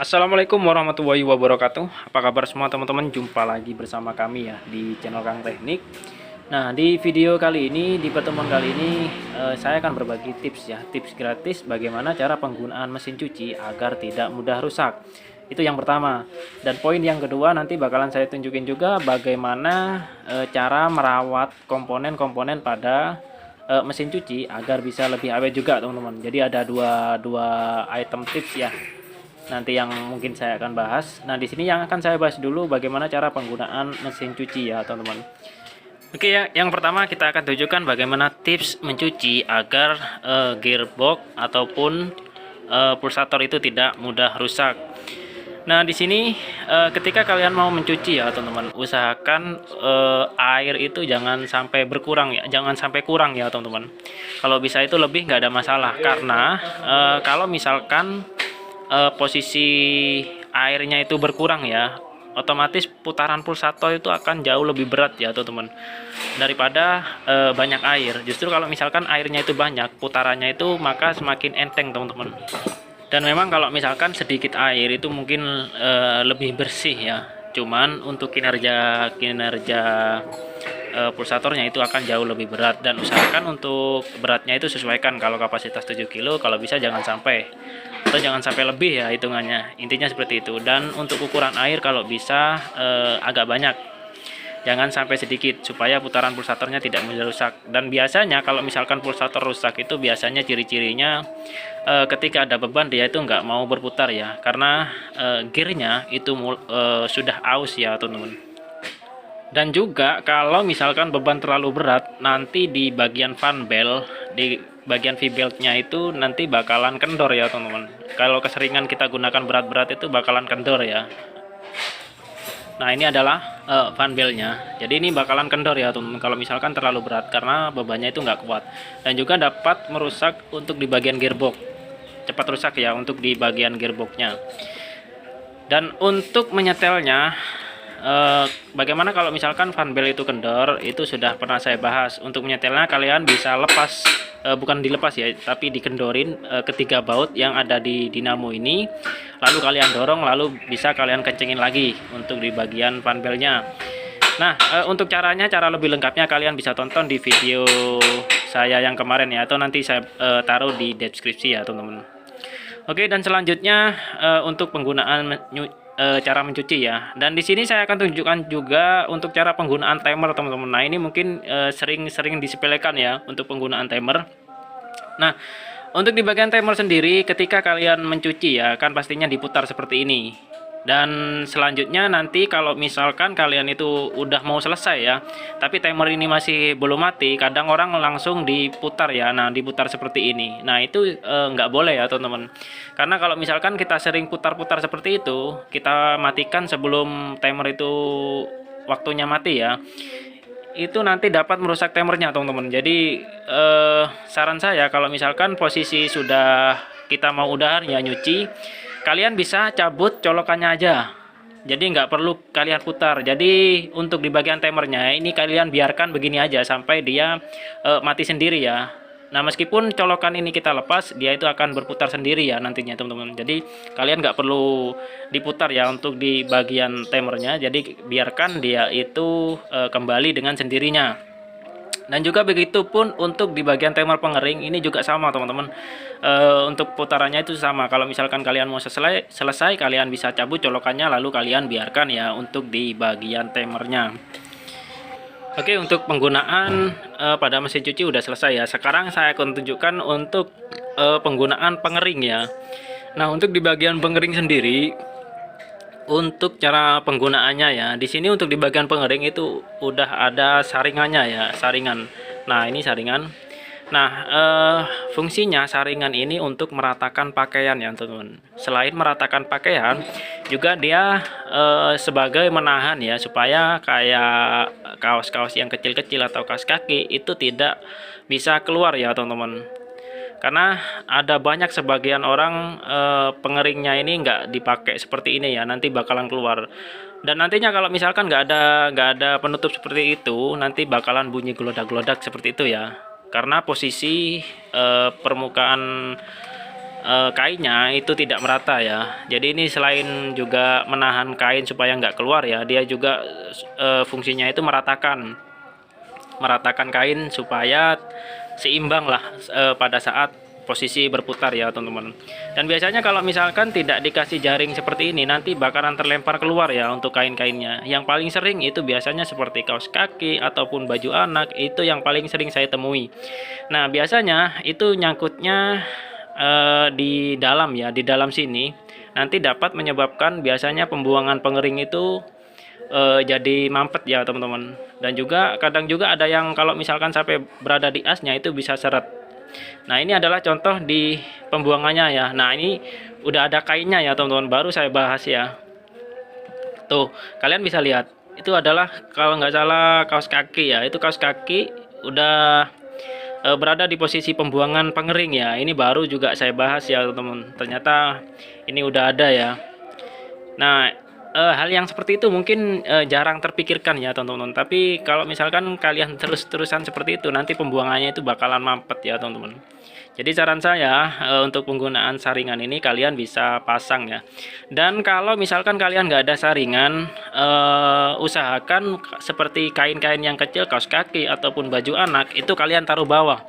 Assalamualaikum warahmatullahi wabarakatuh. Apa kabar semua teman-teman? Jumpa lagi bersama kami ya di channel Kang Teknik. Nah, di video kali ini, di pertemuan kali ini, saya akan berbagi tips ya, tips gratis bagaimana cara penggunaan mesin cuci agar tidak mudah rusak. Itu yang pertama. Dan poin yang kedua nanti bakalan saya tunjukin juga bagaimana cara merawat komponen-komponen pada mesin cuci agar bisa lebih awet juga teman-teman. Jadi ada dua item tips ya nanti yang mungkin saya akan bahas. Nah, di sini yang akan saya bahas dulu bagaimana cara penggunaan mesin cuci ya, teman-teman. Oke ya, yang pertama kita akan tunjukkan bagaimana tips mencuci agar gearbox ataupun pulsator itu tidak mudah rusak. Nah, di sini ketika kalian mau mencuci ya, teman-teman, usahakan air itu jangan sampai berkurang ya, jangan sampai kurang ya, teman-teman. Kalau bisa itu lebih nggak ada masalah karena kalau misalkan posisi airnya itu berkurang ya, otomatis putaran pulsator itu akan jauh lebih berat ya teman-teman daripada banyak air. Justru kalau misalkan airnya itu banyak, putarannya itu maka semakin enteng teman-teman. Dan memang kalau misalkan sedikit air itu mungkin lebih bersih ya. Cuman untuk kinerja pulsatornya itu akan jauh lebih berat, dan usahakan untuk beratnya itu sesuaikan. Kalau kapasitas 7 kilo, kalau bisa jangan sampai, atau jangan sampai lebih ya hitungannya, intinya seperti itu. Dan untuk ukuran air kalau bisa agak banyak, jangan sampai sedikit supaya putaran pulsatornya tidak mudah rusak. Dan biasanya kalau misalkan pulsator rusak itu biasanya ciri-cirinya ketika ada beban dia itu nggak mau berputar ya, karena gearnya itu sudah aus ya teman-teman. Dan juga kalau misalkan beban terlalu berat, nanti di bagian fan belt, di bagian V-beltnya itu nanti bakalan kendor ya teman-teman. Kalau keseringan kita gunakan berat-berat itu bakalan kendor ya. Nah, ini adalah fan beltnya. Jadi ini bakalan kendor ya teman-teman kalau misalkan terlalu berat karena bebannya itu nggak kuat. Dan juga dapat merusak untuk di bagian gearbox. Cepat rusak ya untuk di bagian gearboxnya. Dan untuk menyetelnya, bagaimana kalau misalkan fan belt itu kendor, itu sudah pernah saya bahas. Untuk menyetelnya kalian bisa lepas, bukan dilepas ya, tapi dikendorin ketiga baut yang ada di dinamo ini, lalu kalian dorong, lalu bisa kalian kencengin lagi untuk di bagian fan beltnya. Nah, untuk caranya, cara lebih lengkapnya kalian bisa tonton di video saya yang kemarin ya, atau nanti saya taruh di deskripsi ya teman-teman. Oke, dan selanjutnya untuk penggunaan cara mencuci ya. Dan di sini saya akan tunjukkan juga untuk cara penggunaan timer teman-teman. Nah, ini mungkin sering-sering disepelekan ya untuk penggunaan timer. Nah, untuk di bagian timer sendiri ketika kalian mencuci ya, kan pastinya diputar seperti ini. Dan selanjutnya nanti kalau misalkan kalian itu udah mau selesai ya, tapi timer ini masih belum mati, kadang orang langsung diputar ya. Nah, diputar seperti ini. Nah, itu nggak boleh ya teman-teman. Karena kalau misalkan kita sering putar-putar seperti itu, kita matikan sebelum timer itu waktunya mati ya, itu nanti dapat merusak timernya teman-teman. Jadi saran saya kalau misalkan posisi sudah kita mau udahan ya nyuci, kalian bisa cabut colokannya aja, jadi nggak perlu kalian putar. Jadi untuk di bagian timernya ini kalian biarkan begini aja sampai dia mati sendiri ya. Nah, meskipun colokan ini kita lepas, dia itu akan berputar sendiri ya nantinya teman-teman. Jadi kalian nggak perlu diputar ya untuk di bagian timernya, jadi biarkan dia itu kembali dengan sendirinya. Dan juga begitu pun untuk di bagian timer pengering ini juga sama teman-teman. Untuk putarannya itu sama. Kalau misalkan kalian mau selesai, kalian bisa cabut colokannya lalu kalian biarkan ya untuk di bagian timernya. Oke, untuk penggunaan pada mesin cuci udah selesai ya. Sekarang saya akan tunjukkan untuk penggunaan pengering ya. Nah, untuk di bagian pengering sendiri, untuk cara penggunaannya ya, di sini untuk di bagian pengering itu udah ada saringannya ya, saringan. Nah, ini saringan. Nah, fungsinya saringan ini untuk meratakan pakaian ya teman-teman. Selain meratakan pakaian, juga dia sebagai menahan ya, supaya kayak kaos-kaos yang kecil-kecil atau kaos kaki itu tidak bisa keluar ya teman-teman. Karena ada banyak sebagian orang pengeringnya ini nggak dipakai seperti ini ya, nanti bakalan keluar. Dan nantinya kalau misalkan nggak ada penutup seperti itu, nanti bakalan bunyi gelodak-gelodak seperti itu ya. Karena posisi permukaan kainnya itu tidak merata ya. Jadi ini selain juga menahan kain supaya nggak keluar ya, dia juga fungsinya itu meratakan kain supaya seimbang lah pada saat posisi berputar ya teman-teman. Dan biasanya kalau misalkan tidak dikasih jaring seperti ini, nanti bakalan terlempar keluar ya untuk kain-kainnya. Yang paling sering itu biasanya seperti kaos kaki ataupun baju anak, itu yang paling sering saya temui. Nah biasanya itu nyangkutnya di dalam ya, di dalam sini nanti dapat menyebabkan biasanya pembuangan pengering itu jadi mampet ya teman-teman. Dan juga kadang juga ada yang kalau misalkan sampai berada di asnya itu bisa seret. Nah ini adalah contoh di pembuangannya ya. Nah ini udah ada kainnya ya teman-teman, baru saya bahas ya. Tuh kalian bisa lihat, itu adalah kalau nggak salah kaos kaki ya. Itu kaos kaki udah berada di posisi pembuangan pengering ya. Ini baru juga saya bahas ya teman-teman. Ternyata ini udah ada ya. Nah hal yang seperti itu mungkin jarang terpikirkan ya teman-teman. Tapi kalau misalkan kalian terus-terusan seperti itu, nanti pembuangannya itu bakalan mampet ya teman-teman. Jadi saran saya untuk penggunaan saringan ini kalian bisa pasang ya. Dan kalau misalkan kalian nggak ada saringan, usahakan seperti kain-kain yang kecil, kaos kaki ataupun baju anak itu kalian taruh bawah.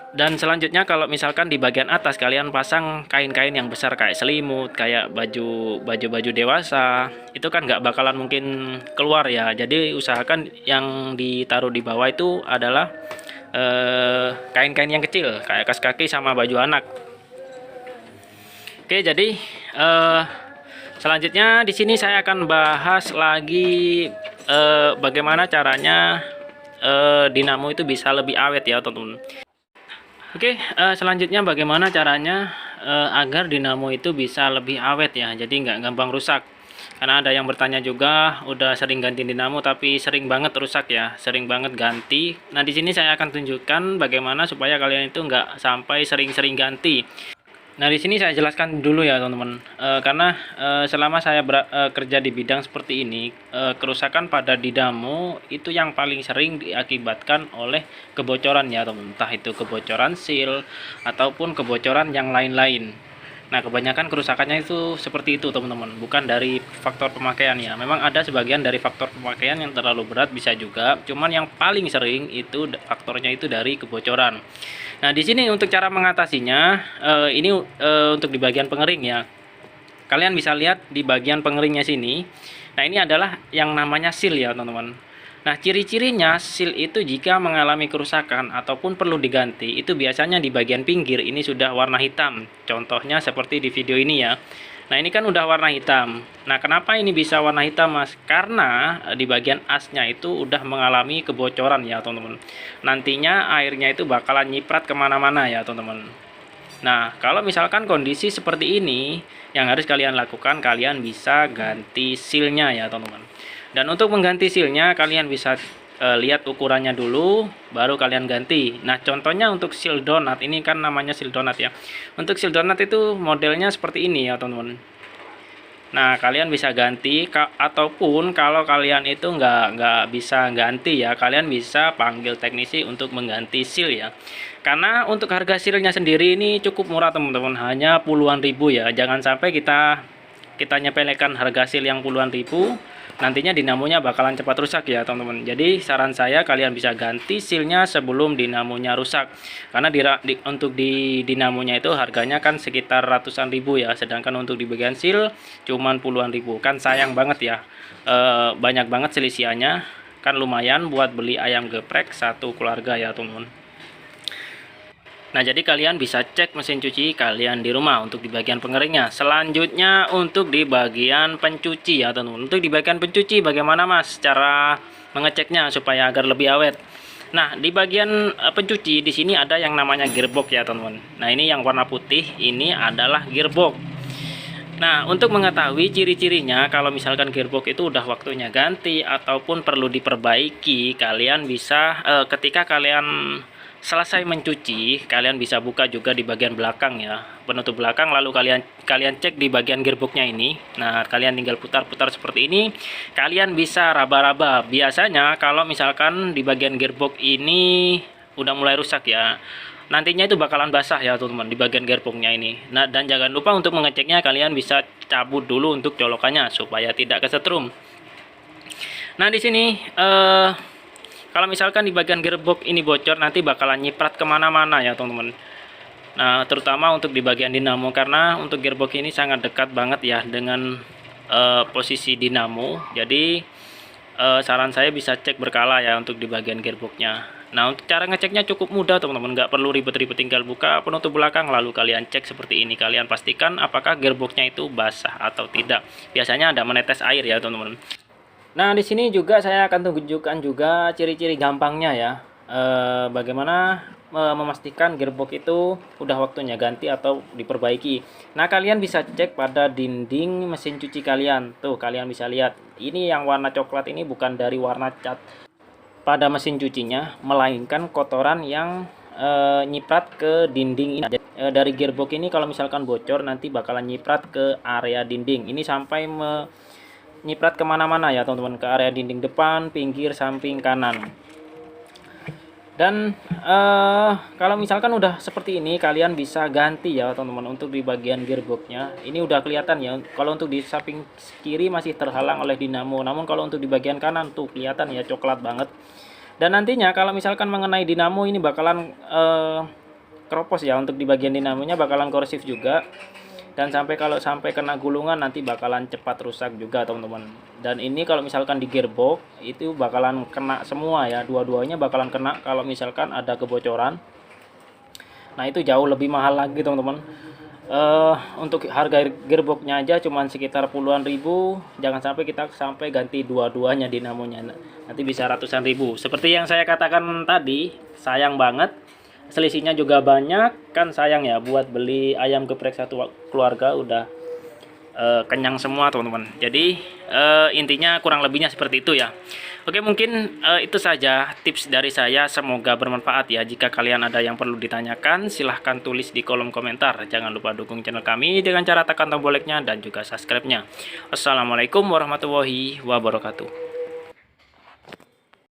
Dan selanjutnya kalau misalkan di bagian atas kalian pasang kain-kain yang besar kayak selimut, kayak baju dewasa, itu kan nggak bakalan mungkin keluar ya. Jadi usahakan yang ditaruh di bawah itu adalah kain-kain yang kecil kayak kaos kaki sama baju anak. Oke, jadi selanjutnya di sini saya akan bahas lagi bagaimana caranya dinamo itu bisa lebih awet ya teman-teman. Oke, selanjutnya bagaimana caranya agar dinamo itu bisa lebih awet ya, jadi nggak gampang rusak. Karena ada yang bertanya juga, udah sering ganti dinamo tapi sering banget rusak ya, sering banget ganti. Nah di sini saya akan tunjukkan bagaimana supaya kalian itu nggak sampai sering-sering ganti. Nah di sini saya jelaskan dulu ya teman-teman, karena selama saya kerja di bidang seperti ini, kerusakan pada dinamo itu yang paling sering diakibatkan oleh kebocoran ya teman-teman, entah itu kebocoran seal ataupun kebocoran yang lain-lain. Nah kebanyakan kerusakannya itu seperti itu teman-teman, bukan dari faktor pemakaian ya. Memang ada sebagian dari faktor pemakaian yang terlalu berat bisa juga, cuman yang paling sering itu faktornya itu dari kebocoran. Nah di sini untuk cara mengatasinya, ini untuk di bagian pengering ya. Kalian bisa lihat di bagian pengeringnya sini. Nah ini adalah yang namanya seal ya teman-teman. Nah ciri-cirinya seal itu jika mengalami kerusakan ataupun perlu diganti, itu biasanya di bagian pinggir ini sudah warna hitam. Contohnya seperti di video ini ya. Nah ini kan udah warna hitam. Nah kenapa ini bisa warna hitam mas? Karena di bagian asnya itu udah mengalami kebocoran ya teman-teman. Nantinya airnya itu bakalan nyiprat kemana-mana ya teman-teman. Nah kalau misalkan kondisi seperti ini, yang harus kalian lakukan, kalian bisa ganti sealnya ya teman-teman. Dan untuk mengganti sealnya kalian bisa lihat ukurannya dulu, baru kalian ganti. Nah contohnya untuk seal donat, ini kan namanya seal donat ya. Untuk seal donat itu modelnya seperti ini ya teman-teman. Nah kalian bisa ganti, ataupun kalau kalian itu nggak bisa ganti ya, kalian bisa panggil teknisi untuk mengganti seal ya. Karena untuk harga sealnya sendiri ini cukup murah teman-teman, hanya puluhan ribu ya. Jangan sampai kita nyepelekan harga seal yang puluhan ribu, nantinya dinamonya bakalan cepat rusak ya teman-teman. Jadi saran saya kalian bisa ganti sealnya sebelum dinamonya rusak, karena untuk di dinamonya itu harganya kan sekitar ratusan ribu ya, sedangkan untuk di bagian seal cuman puluhan ribu. Kan sayang banget ya, banyak banget selisihannya, kan lumayan buat beli ayam geprek satu keluarga ya teman-teman. Nah jadi kalian bisa cek mesin cuci kalian di rumah untuk di bagian pengeringnya. Selanjutnya untuk di bagian pencuci ya teman-teman. Untuk di bagian pencuci bagaimana mas cara mengeceknya supaya agar lebih awet? Nah di bagian pencuci di sini ada yang namanya gearbox ya teman-teman. Nah ini yang warna putih ini adalah gearbox. Nah untuk mengetahui ciri-cirinya, kalau misalkan gearbox itu udah waktunya ganti ataupun perlu diperbaiki, kalian bisa ketika kalian selesai mencuci, kalian bisa buka juga di bagian belakang ya, penutup belakang, lalu kalian cek di bagian gearboxnya ini. Nah kalian tinggal putar-putar seperti ini, kalian bisa raba-raba. Biasanya kalau misalkan di bagian gearbox ini udah mulai rusak ya, nantinya itu bakalan basah ya teman-teman di bagian gearboxnya ini. Nah, dan jangan lupa untuk mengeceknya, kalian bisa cabut dulu untuk colokannya supaya tidak kesetrum. Nah, di sini kalau misalkan di bagian gearbox ini bocor, nanti bakalan nyiprat kemana-mana ya teman-teman. Nah, terutama untuk di bagian dinamo, karena untuk gearbox ini sangat dekat banget ya dengan posisi dinamo. Jadi saran saya bisa cek berkala ya untuk di bagian gearboxnya. Nah, untuk cara ngeceknya cukup mudah teman-teman, nggak perlu ribet-ribet, tinggal buka penutup belakang lalu kalian cek seperti ini. Kalian pastikan apakah gearboxnya itu basah atau tidak. Biasanya ada menetes air ya teman-teman. Nah, di sini juga saya akan tunjukkan juga ciri-ciri gampangnya ya. Bagaimana memastikan gearbox itu udah waktunya ganti atau diperbaiki. Nah, kalian bisa cek pada dinding mesin cuci kalian. Tuh, kalian bisa lihat. Ini yang warna coklat ini bukan dari warna cat pada mesin cucinya, melainkan kotoran yang nyiprat ke dinding ini. Dari gearbox ini kalau misalkan bocor nanti bakalan nyiprat ke area dinding. Ini sampai nyiprat kemana-mana ya teman-teman, ke area dinding depan, pinggir, samping, kanan. Dan kalau misalkan udah seperti ini, kalian bisa ganti ya teman-teman untuk di bagian gearboxnya. Ini udah kelihatan ya, kalau untuk di samping kiri masih terhalang oleh dinamo, namun kalau untuk di bagian kanan tuh kelihatan ya coklat banget. Dan nantinya kalau misalkan mengenai dinamo ini bakalan keropos ya, untuk di bagian dinamonya bakalan korosif juga. Dan kalau sampai kena gulungan nanti bakalan cepat rusak juga teman-teman. Dan ini kalau misalkan di gearbox itu bakalan kena semua ya, dua-duanya bakalan kena kalau misalkan ada kebocoran. Nah, itu jauh lebih mahal lagi teman-teman. Untuk harga gearboxnya aja cuman sekitar puluhan ribu, jangan sampai kita ganti dua-duanya dinamonya, nanti bisa ratusan ribu. Seperti yang saya katakan tadi, sayang banget, selisihnya juga banyak, kan sayang ya buat beli ayam geprek satu keluarga udah kenyang semua teman-teman. Jadi intinya kurang lebihnya seperti itu ya. Oke, mungkin itu saja tips dari saya, semoga bermanfaat ya. Jika kalian ada yang perlu ditanyakan, silahkan tulis di kolom komentar. Jangan lupa dukung channel kami dengan cara tekan tombol like-nya dan juga subscribe-nya. Wassalamualaikum warahmatullahi wabarakatuh.